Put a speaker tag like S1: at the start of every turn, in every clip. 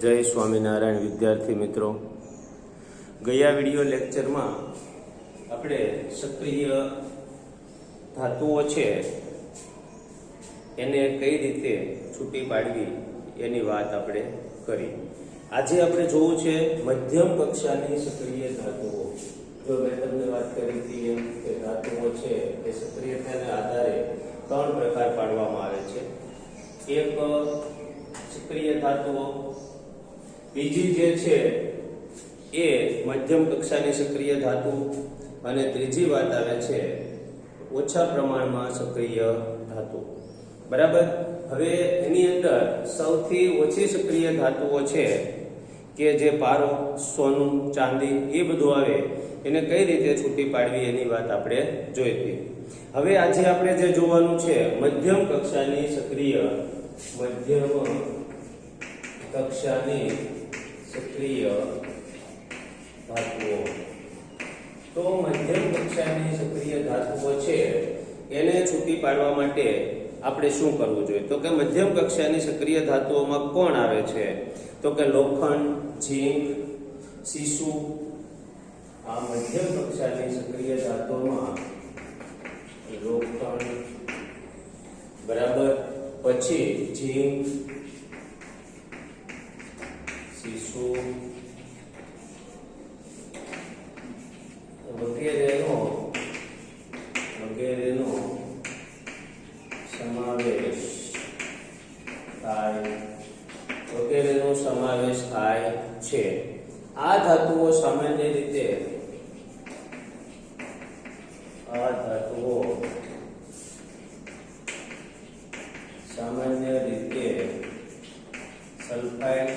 S1: જય સ્વામિનારાયણ વિદ્યાર્થી મિત્રો, ગયા વિડિયો લેક્ચરમાં આપણે સક્રિય ધાતુઓ છે એને કઈ રીતે છૂટી પાડવી એની વાત આપણે કરી. આજે આપણે જોવું છે મધ્યમ કક્ષાની સક્રિય ધાતુઓ. જો મેં તમને વાત કરી હતી એમ કે ધાતુઓ છે એ સક્રિયતાના આધારે ત્રણ પ્રકાર પાડવામાં આવે છે. એક સક્રિય ધાતુઓ, બીજી જે છે એ મધ્યમ કક્ષાની સક્રિય ધાતુ, અને ત્રીજી વાત આવે છે ઓછા પ્રમાણમાં સક્રિય ધાતુ. બરાબર. હવે એની અંદર સૌથી ઓછી સક્રિય ધાતુઓ છે કે જે પારો, સોનું, ચાંદી એ બધું આવે, એને કઈ રીતે છૂટી પાડવી એની વાત આપણે જોઈ હતી. હવે આજે આપણે જે જોવાનું છે મધ્યમ કક્ષાની સક્રિય ધાતુઓ. તો મધ્યમ કક્ષાની સક્રિય ધાતુઓ છે એને છૂટી પાડવા માટે આપણે શું કરવું જોઈએ? તો કે મધ્યમ કક્ષાની સક્રિય ધાતુઓમાં કોણ આવે છે? તો કે લોખંડ, ઝીંક, સીસુ. આ મધ્યમ કક્ષાની સક્રિય ધાતુઓમાં લોખંડ, બરાબર, પછી ઝીંક, સીસુ વગેરેનો સમાવેશ થાય છે. આ ધાતુઓ સામાન્ય રીતે સલ્ફાઇડ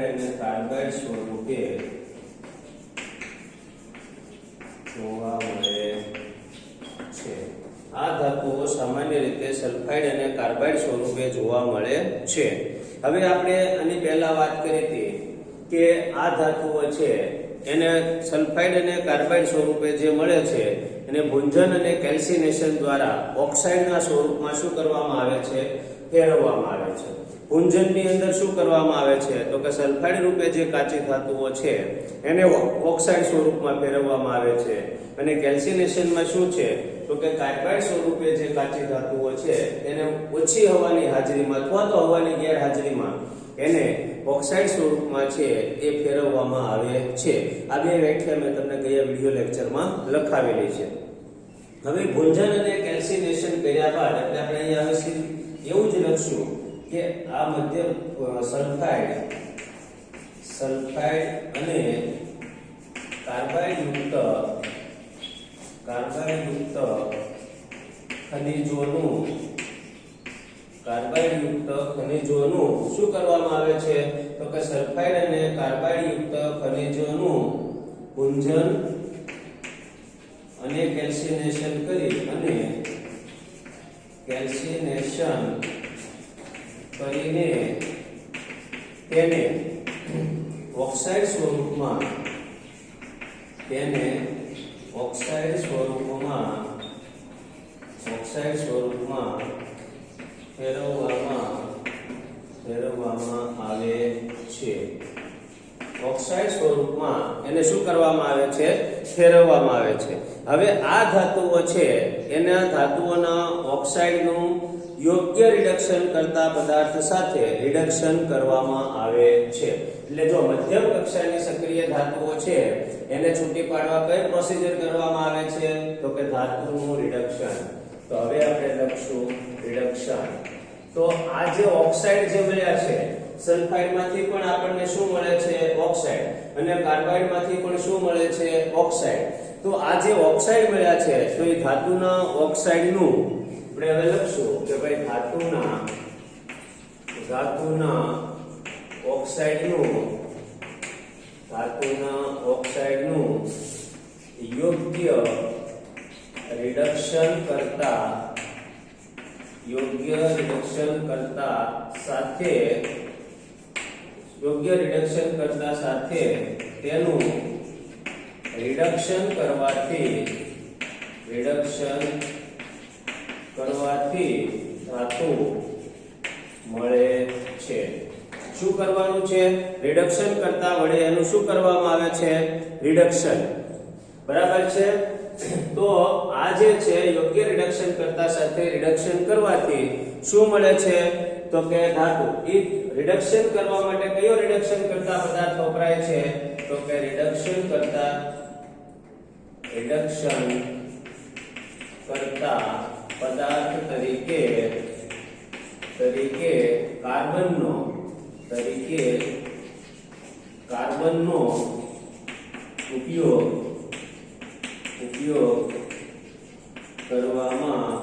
S1: અને કાર્બાઇડ સ્વરૂપે જોવા મળે છે. આ ધાતુઓ સામાન્ય રીતે સલ્ફાઇડ અને કાર્બાઇડ સ્વરૂપે જોવા મળે છે. હવે આપણે આની પહેલા વાત કરી હતી કે આ ધાતુઓ છે એને સલ્ફાઇડ અને કાર્બાઇડ સ્વરૂપે જે મળે છે એને ભૂંજન અને કેલ્સિનેશન દ્વારા ઓક્સાઇડના સ્વરૂપમાં શું કરવામાં આવે છે? ફેરવવામાં આવે છે. ભૂંજનની અંદર શું કરવામાં આવે છે? તો કે સલ્ફાઇડ રૂપે જે કાચી ધાતુઓ છે એને ઓક્સાઇડ સ્વરૂપમાં ફેરવવામાં આવે છે, અને કેલ્સિનેશનમાં શું છે? તો કે કાર્બાઇડ સ્વરૂપે જે કાચી ધાતુઓ છે એને ઓછી હવાની હાજરીમાં અથવા તો હવાની ગેરહાજરીમાં એને ઓક્સાઇડ સ્વરૂપમાં છે એ ફેરવવામાં આવે છે. આ બે વ્યાખ્યા મેં તમને ગયા વિડિયો લેક્ચરમાં લખાવેલી છે. હવે ભૂંજન અને કેલ્સિનેશન કર્યા બાદ એટલે આપણે અહીંયા હવે એવું જ લખશું કે આ મધ્યમ સલ્ફાઇડ અને કાર્બાઇડ યુક્ત ખનિજોનું શું કરવામાં આવે છે? તો કે સલ્ફાઇડ અને કાર્બાઇડ યુક્ત ખનિજોનું ભૂંજન અને કેલ્સિનેશન કરીને તેને ઓક્સાઇડ સ્વરૂપમાં ફેરવવામાં આવે છે. ઓક્સાઇડ સ્વરૂપમાં એને શું કરવામાં આવે છે? ફેરવવામાં આવે છે. હવે આ ધાતુઓ છે એના ધાતુઓના ઓક્સાઇડનું યોગ્ય રિડક્શન કરતા પદાર્થ સાથે રિડક્શન કરવામાં આવે છે. એટલે જો મધ્યમ કક્ષાની સક્રિય ધાતુઓ છે એને છૂટી પાડવા કઈ પ્રોસિજર કરવામાં આવે છે? તો કે ધાતુનું રિડક્શન. તો હવે આપણે લખશું રિડક્શન. તો આ જે ઓક્સાઇડ જે મળ્યા છે, સલ્ફાઇડ માંથી પણ આપણને શું મળે છે? ઓક્સાઇડ. અને કાર્બાઇડ માંથી પણ શું મળે છે? ઓક્સાઇડ. તો આ જે ઓક્સાઇડ મળ્યા છે તો એ ધાતુના ઓક્સાઇડનું આપણે હવે લખશું કે ભાઈ ધાતુના ઓક્સાઇડનું યોગ્ય રિડક્શન કરતા સાથે તેનું રિડક્શન કરવાથી ધાતુ મળે છે. શું કરવાનું છે? રિડક્શન કરતા વડે એનું શું કરવામાં આવે છે? રિડક્શન. બરાબર છે. તો આ જે છે યોગ્ય રિડક્શન કરતા સાથે રિડક્શન કરવાથી શું મળે છે? તો કે ધાતુ. એ રિડક્શન કરવા માટે કયો રિડક્શન કરતા પદાર્થ વપરાય છે? તો કે રિડક્શન કરતા પદાર્થ તરીકે કાર્બનનો ઉપયોગ કરવામાં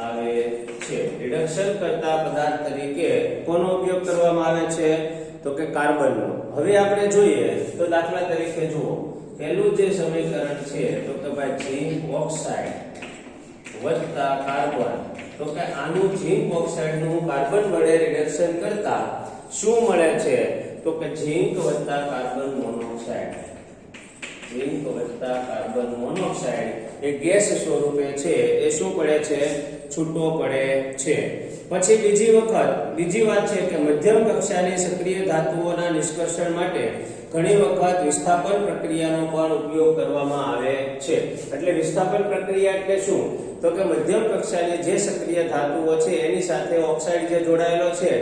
S1: આવે છે. રિડક્શન કરતા પદાર્થ તરીકે કોનો ઉપયોગ કરવામાં આવે છે? તો કે કાર્બનનો. હવે આપણે જોઈએ તો દાખલા તરીકે જુઓ, પહેલું જે સમીકરણ છે તો કે ભાઈ ઝીંક ઓક્સાઇડ વત્તા કાર્બન. તો કે આનું ઝીંક ઓક્સાઇડનું કાર્બન વડે રિડક્શન કરતા શું મળે છે? તો કે ઝીંક વત્તા કાર્બન મોનોક્સાઇડ. ઝીંક વત્તા કાર્બન મોનોક્સાઇડ એ ગેસ સ્વરૂપે છે એ શું પડે છે? છૂટો પડે છે. પછી બીજી વાત છે કે મધ્યમ કક્ષાની સક્રિય ધાતુઓના નિષ્કર્ષણ માટે ઘણી વખત વિસ્થાપન પ્રક્રિયાનો પણ ઉપયોગ કરવામાં આવે છે. એટલે વિસ્થાપન પ્રક્રિયા એટલે શું? તો કે મધ્યમ કક્ષાની જે સક્રિય ધાતુઓ છે એની સાથે ઓક્સાઇડ જે જોડાયેલો છે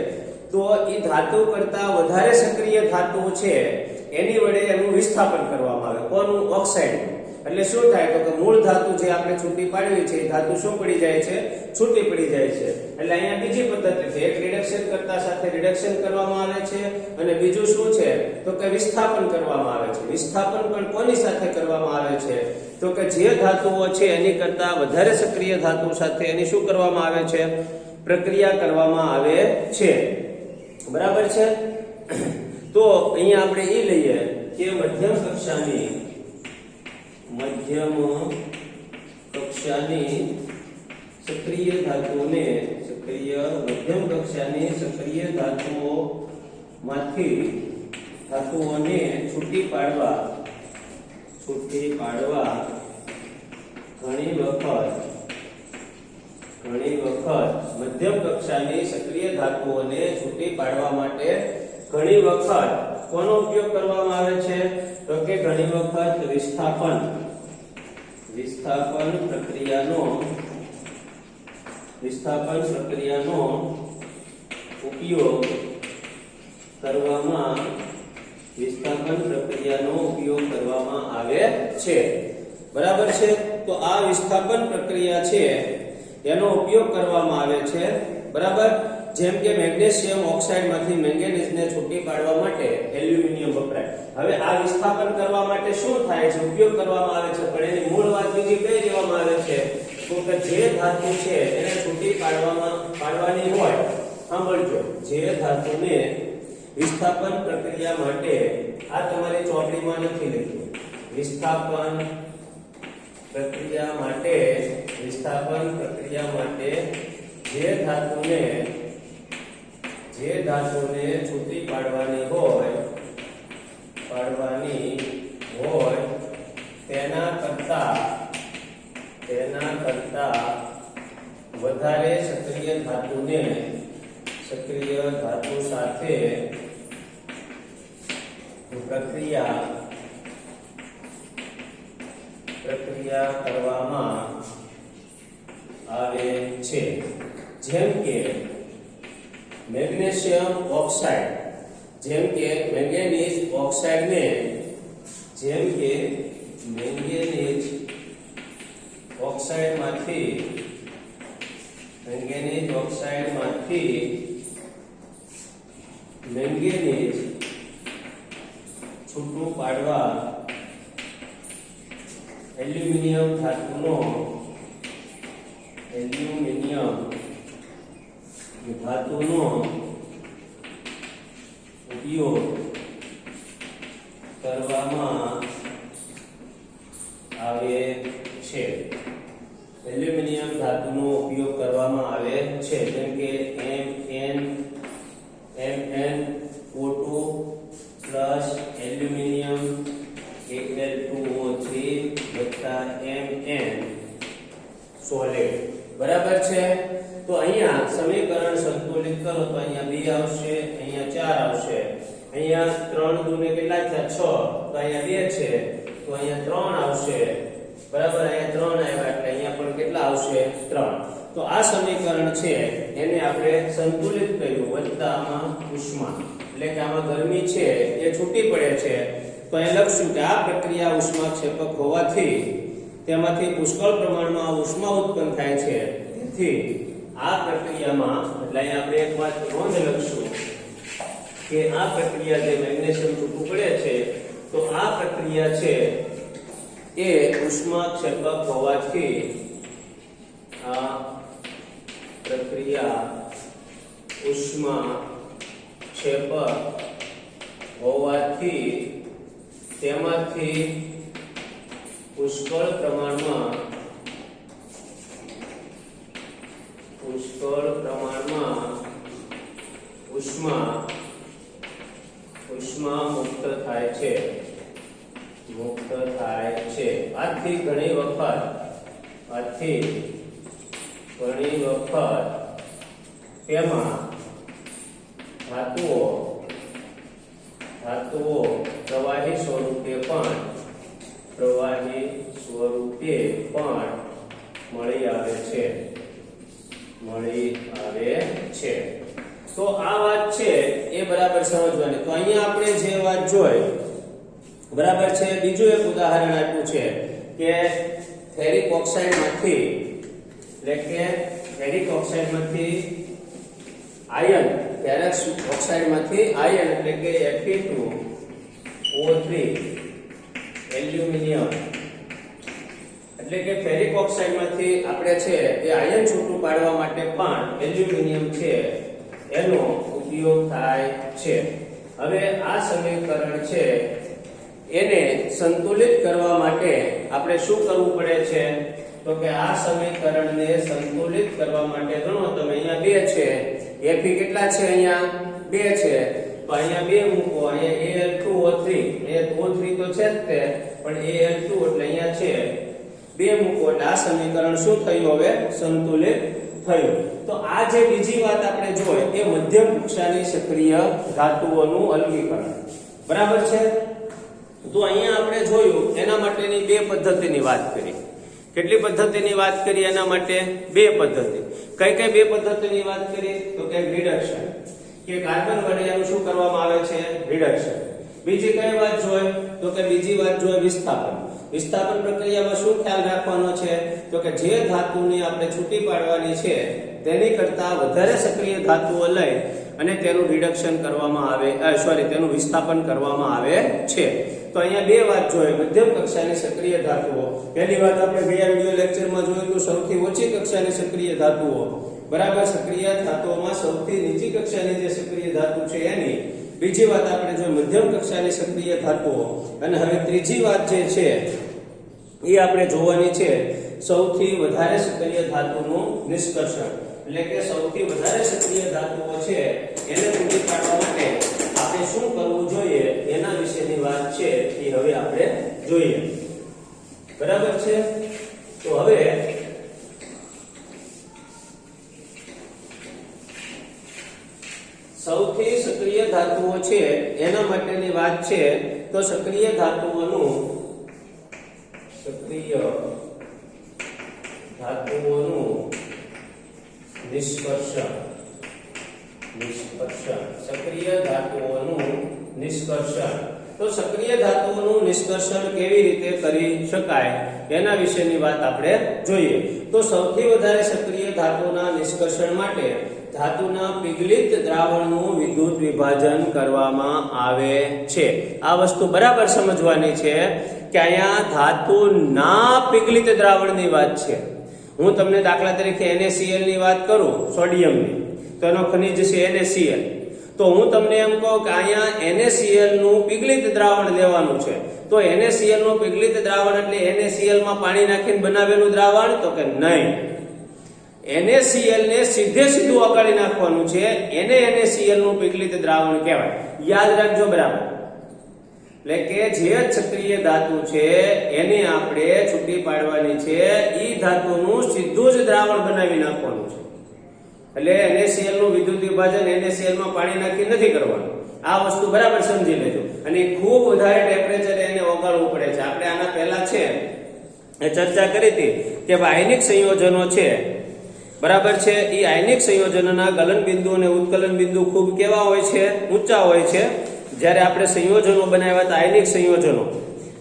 S1: તો એ ધાતુ કરતા વધારે સક્રિય ધાતુ છે એની વડે એનું વિસ્થાપન કરવામાં આવે. કોનું? ઓક્સાઇડ. એટલે શું થાય? તો કે મૂળ ધાતુ જે આપણે છૂટી પાડવી છે એ ધાતુ શું પડી જાય છે? છૂટી પડી જાય છે. એટલે અહીંયા બીજી પદ્ધતિ છે. એક રિડક્શન કરતા સાથે રિડક્શન કરવામાં આવે છે અને બીજું શું છે? તો કે વિસ્થાપન કરવામાં આવે છે. વિસ્થાપન પણ કોની સાથે કરવામાં આવે છે? તો કે જે ધાતુઓ છે એની કરતા વધારે સક્રિય ધાતુ સાથે એની શું કરવામાં આવે છે? પ્રક્રિયા કરવામાં આવે છે. બરાબર છે. તો અહીંયા આપણે એ લઈએ કે મધ્યમ કક્ષાની સક્રિય ધાતુઓને છૂટી પાડવા ઘણી વખત મધ્યમ કક્ષાની સક્રિય ધાતુઓને છૂટી પાડવા માટે ઘણી વખત કોનો ઉપયોગ કરવામાં આવે છે? તો કે ઘણી વખત વિસ્થાપન પ્રક્રિયાનો ઉપયોગ કરવામાં આવે છે. બરાબર છે. તો આ વિસ્થાપન પ્રક્રિયા છે એનો ઉપયોગ કરવામાં આવે છે. બરાબર. જેમ કે મેગ્નેશિયમ ઓક્સાઇડમાંથી મેંગેનીઝને છૂટી પાડવા માટે એલ્યુમિનિયમ વપરાય. હવે આ વિસ્થાપન કરવા માટે શું થાય છે? ઉપયોગ કરવામાં આવે છે. પણ એની મૂળ વાત બીજી કઈ દેવામાં આવે છે? તો કે જે ધાતુ છે એને છૂટી પાડવાની હોય, સાંભળજો, જે ધાતુને વિસ્થાપન પ્રક્રિયા માટે, આ તમારી ચોપડીમાં નથી લખ્યું, વિસ્થાપન પ્રક્રિયા માટે જે ધાતુને છૂટી પાડવાની હોય તેના કરતા વધારે સક્રિય ધાતુ સાથે પ્રક્રિયા કરવામાં આવે છે. જેમ કે મેગ્નેશિયમ ઓક્સાઇડ, જેમ કે મેંગેનીઝ ઓક્સાઇડને મેંગેનીઝ ઓક્સાઇડમાંથી મેંગેનીઝ છૂટું પાડવા એલ્યુમિનિયમ ધાતુનો ઉપયોગ કરવામાં આવે છે. એલ્યુમિનિયમ ધાતુનો ઉપયોગ કરવામાં આવે છે. જેમ કે MnO2 એલ્યુમિનિયમ Mn સોલિડ. બરાબર છે. તો અહીંયા સમીકરણ સંતુલિત કરો તો અહીંયા 2 આવશે, અહીંયા 4 આવશે, અહીંયા 3 દુને કેટલા થયા 6, તો અહીંયા 2 છે તો અહીંયા 3 આવશે. બરાબર, અહીંયા 3 આવ્યા એટલે અહીંયા પણ કેટલા આવશે 3. તો આ સમીકરણ છે એને આપણે સંતુલિત કર્યું વત્તામાં ઉષ્મા, એટલે કે આમાં ગરમી છે એ છૂટી પડે છે. તો અહીં લખશું કે આ પ્રક્રિયા ઉષ્માક્ષેપક હોવાથી તેમાંથી પુષ્કળ પ્રમાણમાં ઉષ્મા ઉત્પન્ન થાય છે. તેથી આ પ્રક્રિયામાં એટલે અહીં આપણે એક વાત નોંધ લખશું કે આ પ્રક્રિયા જે મેગ્નેશિયમ છૂટું પડે છે તો આ પ્રક્રિયા છે એ ઉષ્માક્ષેપક હોવાથી આ પ્રક્રિયા ઉષ્માક્ષેપક હોવાથી તેમાંથી પુષ્કળ પ્રમાણમાં ઉષ્મા મુક્ત થાય છે. આથી ઘણી વખત તેમાં ધાતુઓ પ્રવાહી સ્વરૂપે પણ મળી આવે છે. તો આ વાત છે એ બરાબર સમજવાની. તો અહીંયા આપણે જે વાત જોઈ બરાબર છે. બીજું એક ઉદાહરણ આપ્યું છે કે ફેરિક ઓક્સાઇડમાંથી એટલે કે ફેરિક ઓક્સાઇડમાંથી આયન, ફેરસ ઓક્સાઇડમાંથી આયન એટલે કે Fe2O3 એલ્યુમિનિયમ એટલે કે ફેરિક ઓક્સાઇડમાંથી આપણે છે એ આયન છૂટું પાડવા માટે પણ એલ્યુમિનિયમ છે એનો ઉપયોગ થાય છે. હવે આ સમીકરણ છે એને સંતુલિત કરવા માટે આપણે શું કરવું પડે છે? તો કે આ સમીકરણને સંતુલિત કરવા માટે ગણો તમે, અહીંયા 2 છે, Fe કેટલા છે? અહીંયા 2 છે, તો અહીંયા 2 મૂકો, અહીંયા Al2O3, અહીંયા O3 તો છે જ તે, પણ Al2 એટલે અહીંયા છે 2 મૂકો એટલે આ સમીકરણ શું થયું? હવે સંતુલિત થયું. તો આ જે બીજી વાત આપણે જોઈ એ મધ્યમ કક્ષાની સક્રિય ધાતુઓનું અલગીકરણ. બરાબર છે. તો અહીંયા આપણે જોયું એના માટેની 2 પદ્ધતિની વાત કરી. કેટલી પદ્ધતિની વાત કરી? એના માટે 2 પદ્ધતિ. કઈ 2 પદ્ધતિની વાત કરી? તો કે રિડક્શન, કે કાર્બન વડે એનું શું કરવામાં આવે છે? રિડક્શન. બીજી કઈ વાત જોઈ? તો કે બીજી વાત જોઈ વિસ્થાપન. વિસ્થાપન પ્રક્રિયામાં શું ખ્યાલ રાખવાનો છે? તો કે જે ધાતુની આપણે છૂટી પાડવાની છે તેની કરતા વધારે સક્રિય ધાતુઓ લઈ અને તેનું રિડક્શન કરવામાં આવે, તેનું વિસ્થાપન કરવામાં આવે છે. તો અહીંયા 2 વાત જોઈ મધ્યમ કક્ષાની સક્રિય ધાતુઓ. પહેલી વાત આપણે ગયા વિડિયો લેક્ચરમાં જોયું તો સૌથી ઓછી કક્ષાની સક્રિય ધાતુઓ. બરાબર, સક્રિય ધાતુઓમાં સૌથી નીચી કક્ષાની જે સક્રિય ધાતુ છે એની. બીજી વાત આપણે જોઈ મધ્યમ કક્ષાની સક્રિય ધાતુઓ. અને હવે ત્રીજી વાત જે છે એ આપણે જોવાની છે સૌથી વધારે સક્રિય ધાતુનું નિષ્કર્ષણ, એટલે કે સૌથી વધારે સક્રિય ધાતુઓ છે એને પૂરી પાડવા માટે આપણે શું કરવું જોઈએ એના વિશેની વાત છે એ હવે આપણે જોઈએ. બરાબર છે. તો હવે સૌથી સક્રિય ધાતુઓ છે એના માટેની વાત છે. તો સક્રિય ધાતુઓનું નિષ્કર્ષણ. સક્રિય ધાતુઓનું નિષ્કર્ષણ. તો સક્રિય ધાતુઓનું નિષ્કર્ષણ કેવી રીતે કરી શકાય એના વિશેની વાત આપણે જોઈએ. તો સૌથી વધારે સક્રિય ધાતુના નિષ્કર્ષણ માટે ધાતુના પીગલિત દ્રાવણનું વિદ્યુત વિભાજન કરવામાં આવે છે. આ વસ્તુ બરાબર સમજવાની છે કે અહીંયા ધાતુના પીગલિત દ્રાવણની વાત છે. હું તમને દાખલા તરીકે NaCl ની વાત કરું, સોડિયમની, તો એનો ખનિજ છે NaCl. તો હું તમને એમ કહું કે અહીંયા NaCl નું પીગલિત દ્રાવણ લેવાનું છે. તો NaCl નું પીગલિત દ્રાવણ એટલે NaCl માં પાણી નાખીને બનાવેલું દ્રાવણ? તો કે નહીં. NaCl ને સીધું ઓગાળી નાખવાનું છે. NaCl નું પીગલિત દ્રાવણ કહેવાય. યાદ રાખજો બરાબર. એટલે કે જે સક્રિય ધાતુ છે એને આપણે છૂટી પાડવાની છે, ઈ ધાતુનું સીધું જ દ્રાવણ બનાવી નાખવાનું છે. એટલે NaCl નું વિદ્યુત વિભાજન NaCl માં પાણી નાખી નથી કરવાનું. આ વસ્તુ બરાબર સમજી લેજો. અને ખૂબ વધારે ટેમ્પરેચરે એને ઓગાળવું પડે છે. આપણે આના પહેલા છે એ ચર્ચા કરી હતી કે આયનિક સંયોજનો છે, બરાબર છે, એ આયનિક સંયોજનોના ગલન બિંદુ અને ઉત્કલન બિંદુ ખૂબ કેવા હોય છે? ઊંચા હોય છે. જ્યારે આપણે સંયોજનો બનાવ્યા હતા આયનિક સંયોજનો,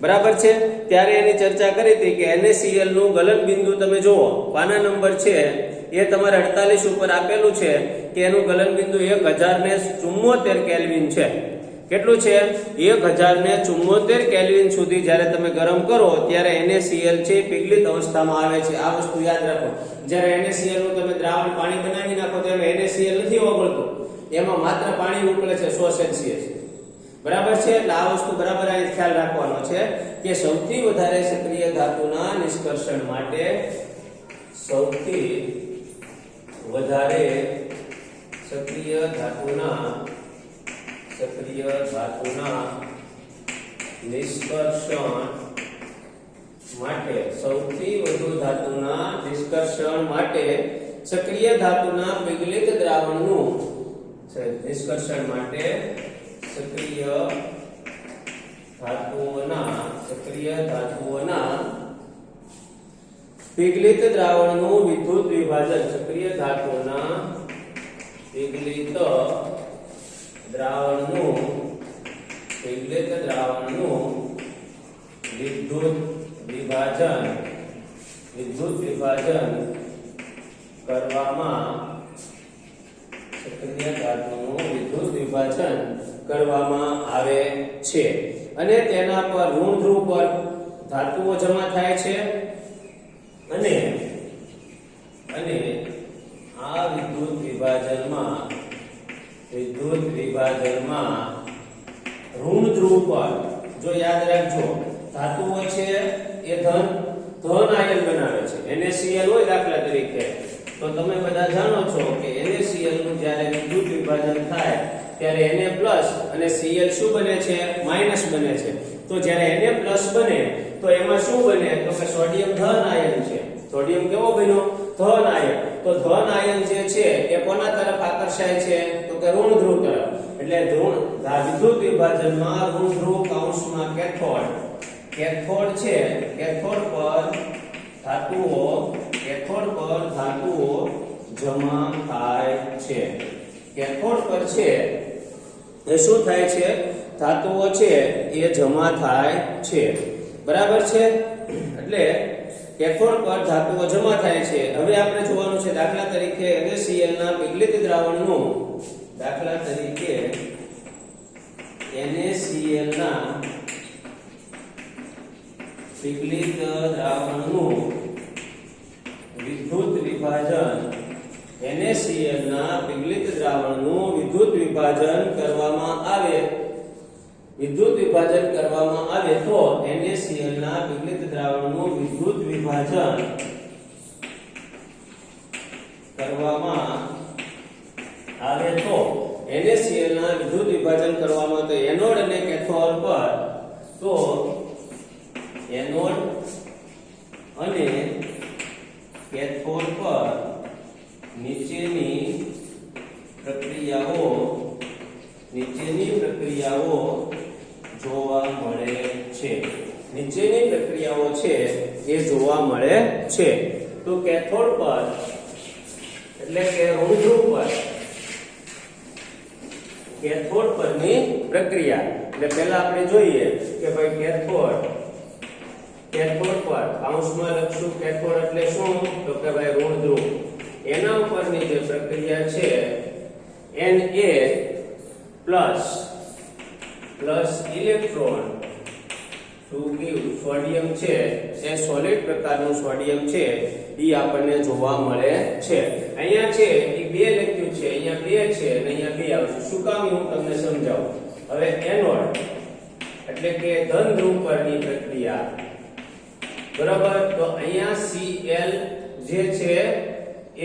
S1: બરાબર છે, ત્યારે એની ચર્ચા કરી હતી કે NaCl નું ગલન બિંદુ તમે જુઓ, પાના નંબર છે એ તમારે 48 ઉપર આપેલું છે કે એનું ગલન બિંદુ 1074 કેલ્વિન છે. કેટલું છે? 1074 કેલ્વિન સુધી જ્યારે તમે ગરમ કરો ત્યારે NaCl છે પીગલિત અવસ્થામાં આવે છે. આ વસ્તુ યાદ રાખો. જ્યારે NaCl નું તમે દ્રાવણ પાણી બનાવી નાખો ત્યારે NaCl નથી ઓગળતું, એમાં માત્ર પાણી ઉકળે છે 100 સેલ્સિયસ, બરાબર છે. એટલે આ વસ્તુ બરાબર અહીં ખ્યાલ રાખવાનો છે કે સૌથી વધારે સક્રિય ધાતુના નિષ્કર્ષણ માટે સૌથી વધારે સક્રિય ધાતુના નિષ્કર્ષણ માટે સૌથી વધુ ધાતુના નિષ્કર્ષણ માટે સક્રિય ધાતુના પીગલિત દ્રાવણનું નિષ્કર્ષણ માટે સક્રિય ધાતુઓના પીગલિત દ્રાવણનું વિદ્યુત વિભાજન, સક્રિય ધાતુના પીગલિત દ્રાવણનું વિદ્યુત વિભાજન કરવામાં, સક્રિય ધાતુનું વિદ્યુત વિભાજન કરવામાં આવે છે. અને તેના પર ઋણ ધ્રુવ પર ધાતુઓ જમા થાય છે. અને આ વિદ્યુત વિભાજનમાં ઋણ ધ્રુવ પર, જો યાદ રાખજો, ધાતુઓ છે એ ધન આયન બનાવે છે. NaCl હોય દાખલા તરીકે, તો તમે બધા જાણો છો કે NaCl નું જ્યારે વિદ્યુત વિભાજન થાય ત્યારે Na+ અને Cl શું બને છે? માઈનસ બને છે. તો જ્યારે Na+ બને તો એમાં શું બને? તો કે સોડિયમ ધન આયન છે. સોડિયમ કેવો બન્યો? ધન આયન. તો ધન આયન જે છે એ કોના તરફ આકર્ષાય છે? તો કે ઋણ ધ્રુવ તરફ. એટલે વિદ્યુત વિભાજનમાં ઋણ ધ્રુવ કૌંસમાં કેથોડ છે, કેથોડ પર ધાતુઓ જમા થાય છે. કેથોડ પર છે એ શું થાય છે? ધાતુઓ છે એ જમા થાય છે, બરાબર છે. એટલે કેથોડ પર ધાતુઓ જમા થાય છે. હવે આપણે જોવાનું છે દાખલા તરીકે NaCl ના પીગલિત દ્રાવણનું, દાખલા તરીકે NaCl ના પીગલિત દ્રાવણનું વિદ્યુત વિભાજન, NaCl ના પીગલિત દ્રાવણનું વિદ્યુત વિભાજન કરવામાં આવે તો NaCl ના પીગલિત દ્રાવણનું વિદ્યુત વિભાજન કરવામાં આવે તો NaCl ના વિદ્યુત વિભાજન કરવામાં તો એનોડ અને કેથોડ પર, તો એનોડ અને કેથોડ પર નીચેની પ્રક્રિયાઓ જોવા મળે છે. નીચેની પ્રક્રિયાઓ છે એ જોવા મળે છે. તો કેથોડ પર એટલે કે ઋણ ધ્રુવ પર, કેથોડ પરની પ્રક્રિયા. એટલે પહેલા આપણે જોઈએ કે ભાઈ કેથોડ પર કૌંસમાં લખશું કેથોડ એટલે શું? તો કે ભાઈ ઋણ ધ્રુવ. એના ઉપરની જે પ્રક્રિયા છે Na+ electron to give sodium છે, એ સોલિડ પ્રકારનું સોડિયમ છે, એ આપણને જોવા મળે છે. અહીંયા છે એ 2 લખ્યું છે, અહીંયા 2 છે અને અહીંયા 2 આવશે. શું કામ? હું તમને સમજાવું. હવે એનોડ એટલે કે ધન ધ્રુવ પરની પ્રક્રિયા, બરાબર. તો અહીંયા Cl જે છે એ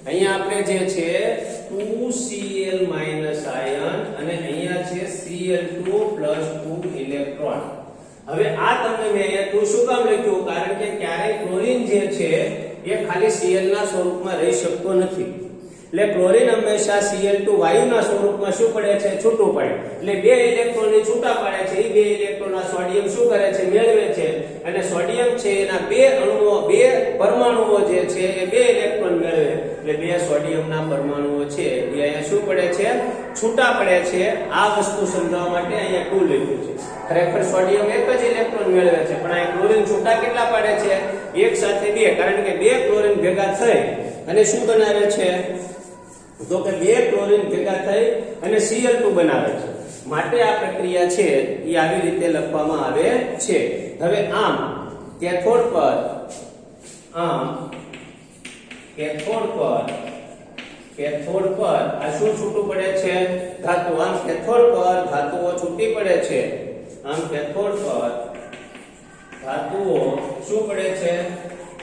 S1: અહીંયા આપણે જે છે 2Cl આયન અને અહીંયા છે Cl2 2 ઇલેક્ટ્રોન. હવે આ તમને મેં અહીંયા 2 શું કામ લખ્યું? કારણ કે ક્યારેય ક્લોરીન જે છે એ ખાલી Cl ના સ્વરૂપમાં રહી શકતો નથી. એટલે ક્લોરીન હંમેશા Cl2 વાયુના સ્વરૂપમાં શું પડે છે? છૂટું પડે. એટલે બે ઇલેક્ટ્રોન છૂટા પાડે છે. એ બે ઇલેક્ટ્રોન આ સોડિયમ શું કરે છે? મેળવે છે. અને સોડિયમ છે એના બે અણુઓ, બે પરમાણુઓ જે છે એ બે ઇલેક્ટ્રોન મેળવે. એટલે બે સોડિયમના પરમાણુઓ છે એ અહીંયા શું પડે છે? છૂટા પડે છે. આ વસ્તુ સમજાવવા માટે અહીંયા 2 લખ્યું છે. ખરેખર સોડિયમ એક જ ઇલેક્ટ્રોન મેળવે છે, પણ અહીં ક્લોરીન છૂટા કેટલા પાડે છે? એક સાથે બે. કારણ કે બે ક્લોરીન ભેગા થઈ અને શું બનાવે છે? તો કે બે ક્લોરીન ભેગા થઈ અને Cl2 બનાવે છે. માટે આ પ્રક્રિયા છે એ આવી રીતે લખવામાં આવે છે. હવે આમ કેથોડ પર આ શું છૂટું પડે છે? ધાતુ. આમ કેથોડ પર ધાતુઓ છૂટી પડે છે. આમ કેથોડ પર ધાતુઓ શું પડે છે?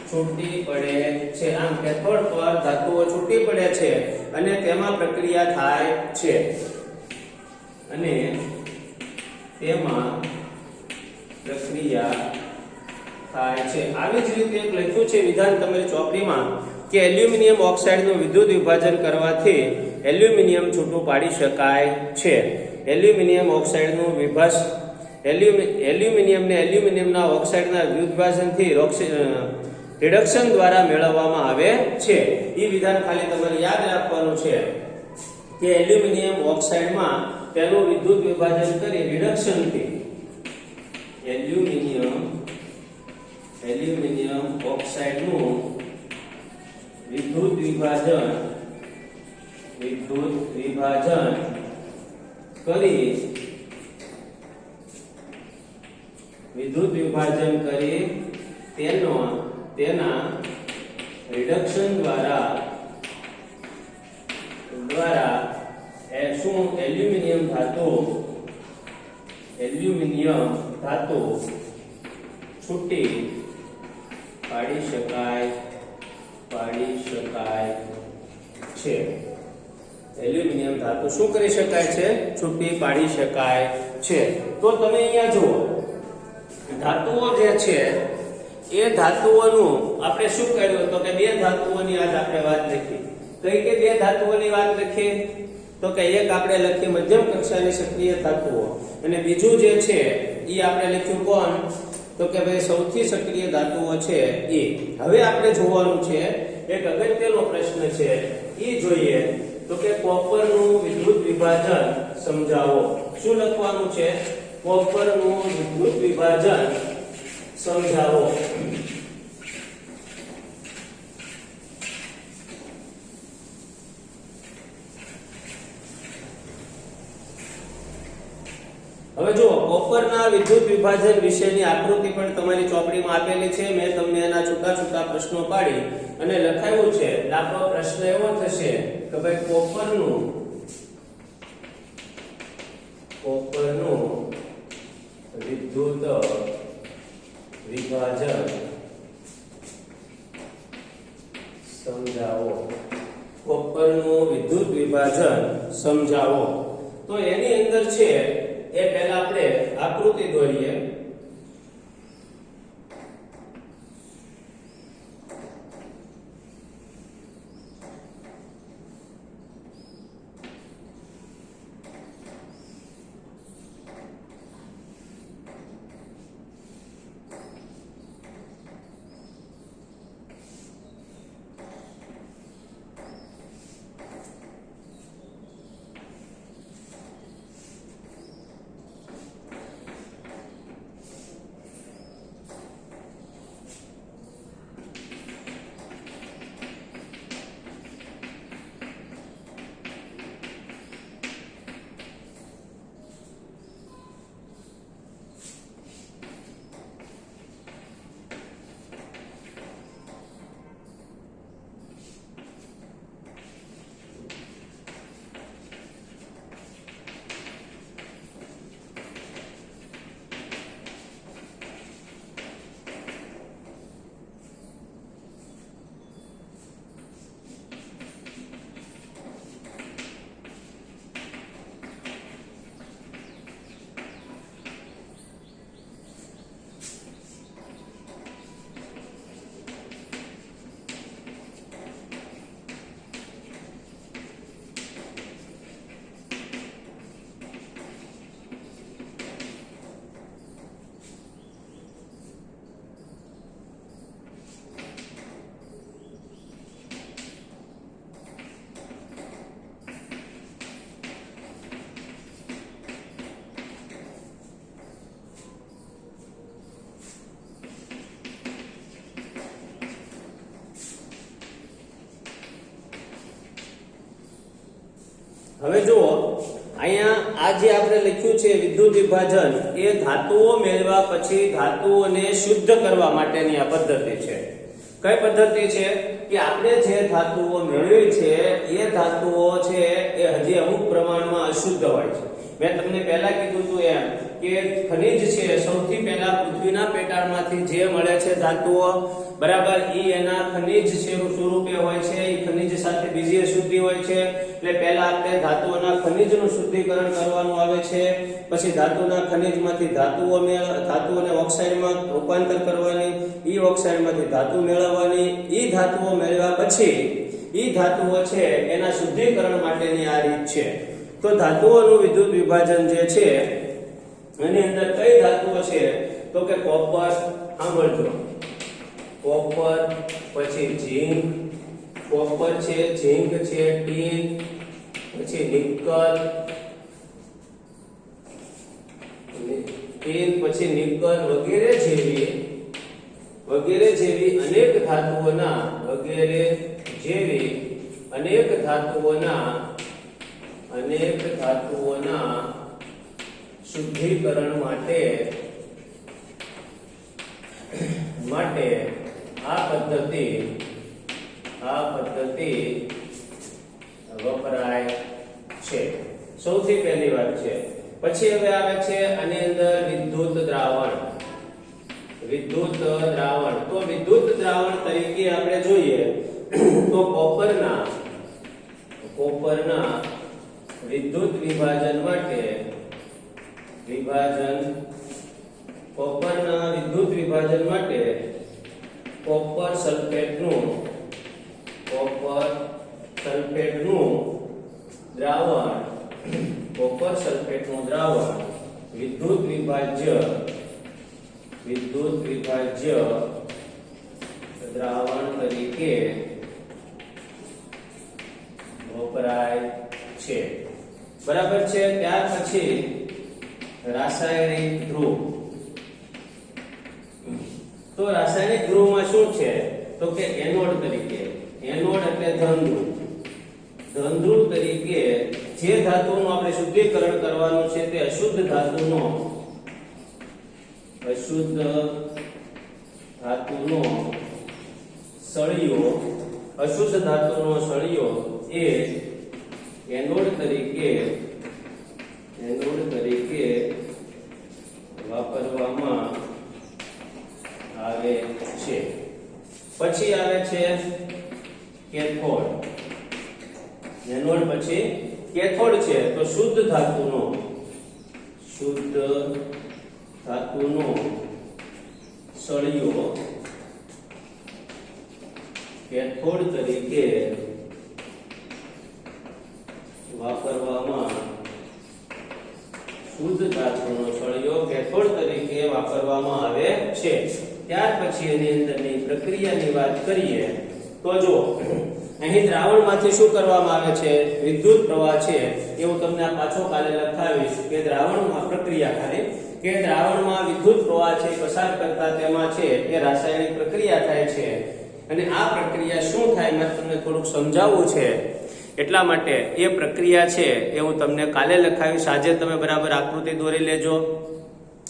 S1: છૂટી પડે છે. આમ કેથોડ પર ધાતુઓ છૂટી પડે છે અને તેમાં પ્રક્રિયા થાય છે. અને તેમાં પ્રક્રિયા થાય છે. આવી જ રીતે એક લખ્યું છે વિધાન તમારી ચોપડીમાં કે એલ્યુમિનિયમ ઓક્સાઇડનું વિદ્યુત વિભાજન કરવાથી એલ્યુમિનિયમ છૂટું પાડી શકાય છે. એલ્યુમિનિયમ ઓક્સાઇડનું એલ્યુમિનિયમને એલ્યુમિનિયમના ઓક્સાઇડના વિદ્યુત વિભાજનથી રિડક્શન દ્વારા મેળવવામાં આવે છે. એ વિધાન ખાલી તમારે યાદ રાખવાનું છે કે એલ્યુમિનિયમ ઓક્સાઇડમાં તેનું વિદ્યુત વિભાજન કરી રિડક્શનથી એલ્યુમિનિયમ ઓક્સાઇડનું વિદ્યુત વિભાજન કરી તેના રિડક્શન દ્વારા શું એલ્યુમિનિયમ ધાતુ છૂટી પાડી શકાય છે. એલ્યુમિનિયમ ધાતુ શું કરી શકાય છે? છૂટી પાડી શકાય છે. તો તમે અહીંયા જુઓ, ધાતુઓ જે છે એ ધાતુઓનું આપણે શું કર્યું? તો કે બે ધાતુઓની આજ આપણે વાત લખી. કઈ કે બે ધાતુઓની વાત લખી? તો કે એક આપણે લખી મધ્યમ કક્ષાની સક્રિય ધાતુઓ અને બીજું જે છે એ આપણે લખ્યું કોણ? તો કે ભાઈ સૌથી સક્રિય ધાતુઓ છે એ. હવે આપણે જોવાનું છે એક અગત્યનો પ્રશ્ન છે એ જોઈએ તો કે કોપરનું વિદ્યુત વિભાજન સમજાવો. શું લખવાનું છે? કોપરનું વિદ્યુત વિભાજન સમજાવો. હવે જો કોપરના વિદ્યુત વિભાજન વિશેની આકૃતિ પણ તમારી ચોપડીમાં આપેલી છે. મેં તમને એના છૂટા પ્રશ્નો પાડી અને લખાયું છે. આપણો પ્રશ્ન એવો થશે કે ભાઈ કોપરનું વિદ્યુત વિભાજન સમજાવો. કોપરનું વિદ્યુત વિભાજન સમજાવો. તો એની અંદર છે એ પહેલા આપણે આકૃતિ દોરીએ. હવે જુઓ અહીંયા આ જે આપણે લખ્યું છે વિદ્યુત વિભાજન એ ધાતુઓ મેળવ્યા પછી ધાતુઓને શુદ્ધ કરવા માટેની આ પદ્ધતિ છે. કઈ પદ્ધતિ છે કે આપણે જે ધાતુઓ મેળવી છે એ ધાતુઓ છે એ હજી અમુક પ્રમાણમાં અશુદ્ધ હોય છે. મેં તમને પહેલા કીધું હતું એમ કે ખનિજ છે સૌથી પહેલા પૃથ્વીના પેટાળમાંથી જે મળે છે ધાતુઓ બરાબર ઈ એના ખનિજ સ્વરૂપે હોય છે. ઈ ખનિજ સાથે બીજી અશુદ્ધિ હોય છે. એટલે પહેલા આપણે ધાતુઓના ખનિજનું શુદ્ધિકરણ કરવાનું આવે છે. પછી ધાતુના ખનિજમાંથી ધાતુઓને ઓક્સાઇડમાં રૂપાંતર કરવાની. ઈ ઓક્સાઇડમાંથી ધાતુ મેળવવાની. ઈ ધાતુઓ મેળવ્યા પછી ઈ ધાતુઓ છે એના શુદ્ધિકરણ માટેની આ રીત છે. તો ધાતુઓનું વિદ્યુત વિભાજન જે છે એની અંદર કઈ ધાતુઓ છે તો કે કોપર, સાંભળજો, કોપર, પછી ઝીંક, કોપર છે, ઝીંક છે, ટીન, પછી નિકલ, પછી નિકલ વગેરે જેવી અનેક ધાતુઓના શુદ્ધિકરણ માટે આ પદ્ધતિ વપરાય છે. સૌથી પહેલી વાત છે. પછી હવે આવે છે આની અંદર વિદ્યુત દ્રાવણ. તો વિદ્યુત દ્રાવણ તરીકે આપણે જોઈએ તો કોપરના વિદ્યુત વિભાજન માટે કોપર સલ્ફેટનું દ્રાવણ વિદ્યુત વિભાજ્ય દ્રાવણ તરીકે વપરાય છે. બરાબર છે. ત્યાર પછી રાસાયણિક ધ્રુવ. તો રાસાયણિક ધ્રુવમાં શું છે તો કે એનોડ તરીકે, એનોડ એટલે ધન ધ્રુવ તરીકે જે ધાતુનું આપણે શુદ્ધિકરણ કરવાનું છે તે અશુદ્ધ ધાતુનો સળિયો એ એનોડ તરીકે વાપરવામાં આવે છે. પછી આવે છે કેથોડ. એનોડ પછી કેથોડ છે તો શુદ્ધ ધાતુનો સળિયો કેથોડ તરીકે વાપરવામાં આવે છે. ત્યાર પછી એની અંદરની પ્રક્રિયાની વાત કરીએ તો જો અહીં દ્રાવણમાંથી શું કરવામાં આવે છે વિદ્યુત પ્રવાહ છે એ હું તમને પાછો કાલે લખાવીશ કે દ્રાવણમાં પ્રક્રિયા ખાલી કે દ્રાવણમાં વિદ્યુત પ્રવાહ છે પસાર કરતા તેમાં છે એ રાસાયણિક પ્રક્રિયા થાય છે. અને આ પ્રક્રિયા શું થાય મેં તમને થોડુંક સમજાવવું છે એટલા માટે એ પ્રક્રિયા છે એ હું તમને કાલે લખાવીશ. આજે તમે બરાબર આકૃતિ દોરી લેજો.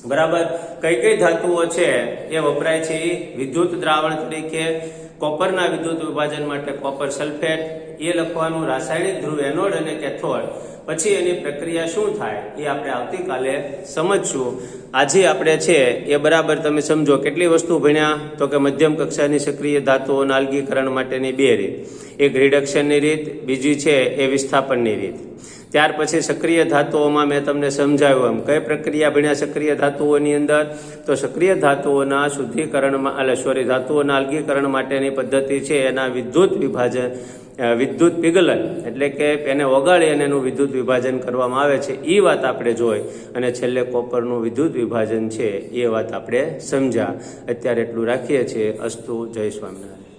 S1: બરાબર કઈ ધાતુઓ છે એ વપરાય છે વિદ્યુત દ્રાવણ તરીકે. કોપરના વિદ્યુત વિભાજન માટે કોપર સલ્ફેટ એ લખવાનું, રાસાયણિક ધ્રુવ એનોડ અને કેથોડ. પછી એની પ્રક્રિયા શું થાય એ આપણે આવતીકાલે સમજશું. આજે આપણે છે એ બરાબર તમે સમજો કેટલી વસ્તુ ભણ્યા તો કે મધ્યમ કક્ષાની સક્રિય ધાતુઓના અલગીકરણ માટેની 2 રીત, એક રિડક્શનની રીત, બીજી છે એ વિસ્થાપનની રીત. ત્યાર પછી સક્રિય ધાતુઓમાં મેં તમને સમજાવ્યું એમ કઈ પ્રક્રિયા ભણ્યા સક્રિય ધાતુઓની અંદર તો સક્રિય ધાતુઓના ધાતુઓના અલગીકરણ માટેની પદ્ધતિ છે એના વિદ્યુત પિગલન એટલે કે એને ઓગાળી અને એનું વિદ્યુત વિભાજન કરવામાં આવે છે એ વાત આપણે જોઈ. અને છેલ્લે કોપરનું વિદ્યુત વિભાજન છે એ વાત આપણે સમજ્યા. અત્યારે એટલું રાખીએ છીએ. અસ્તુ. જય સ્વામિનારાયણ.